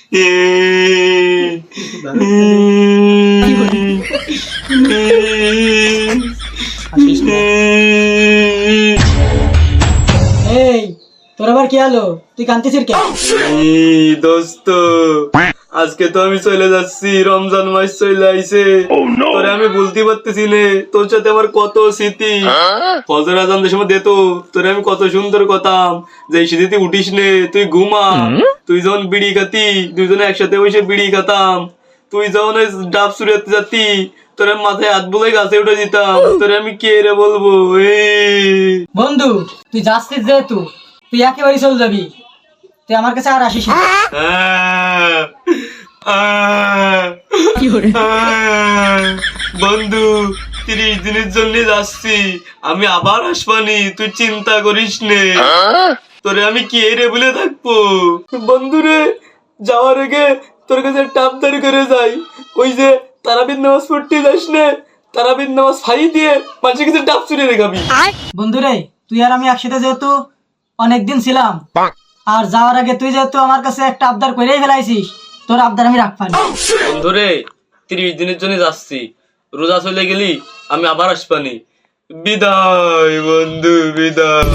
এই তোর আবার কি হলো? তুই কাঁদতেছিস কেন? দোস্ত, আজকে তো আমি চলে যাচ্ছি, রমজান মাস চলে আইছে। তোরে আমি বলতে পারতেছি নে, তোর সাথে আমার কত স্মৃতি। ফজর আজানের সময় দিত, তোরে আমি কত সুন্দর কথাম যে এই স্মৃতি উঠিস নে, তুই ঘুমা। তুই যখন বিড়ি খাতি, দুইজনে একসাথে বসে বিড়ি খাতাম। তুই যখন ওই ডাব চুরিয়াতে যাতি, তোরে মাথায় হাত বলে গাছে উঠে দিতাম। তোরে আমি কে রে বলবো? বন্ধু, তুই যাচ্ছিস যেহেতু তুই একেবারেই চলে যাবি। তুই আমার কাছে আর আসিস না। বন্ধু, 30 দিনের জন্য যাচ্ছি, আমি আবার আসবানি, তুই চিন্তা করিস নে। তোরে আমি কি রে বলে থাকবো? বন্ধু রে, যাওয়ার আগে তোর কাছে টাপদারি করে যাই। ওই যে তারাবির নামাজ পড়তে যাস নে, তারাবির নামাজ ফাই দিয়ে মানুষের কাছে টাপ চুরি রেখাবি। বন্ধু রে, তুই আর আমি একসাথে যেহেতু অনেকদিন ছিলাম, আর যাওয়ার আগে তুই যেহেতু আমার কাছে একটা আবদার করেই ফেলাইছিস, তোর আবদার আমি রাখবানি। বন্ধু রে, 30 দিনের জন্য যাচ্ছি, রোজা চলে গেলি আমি আবার আসবানি। বিদায় বন্ধু, বিদায়।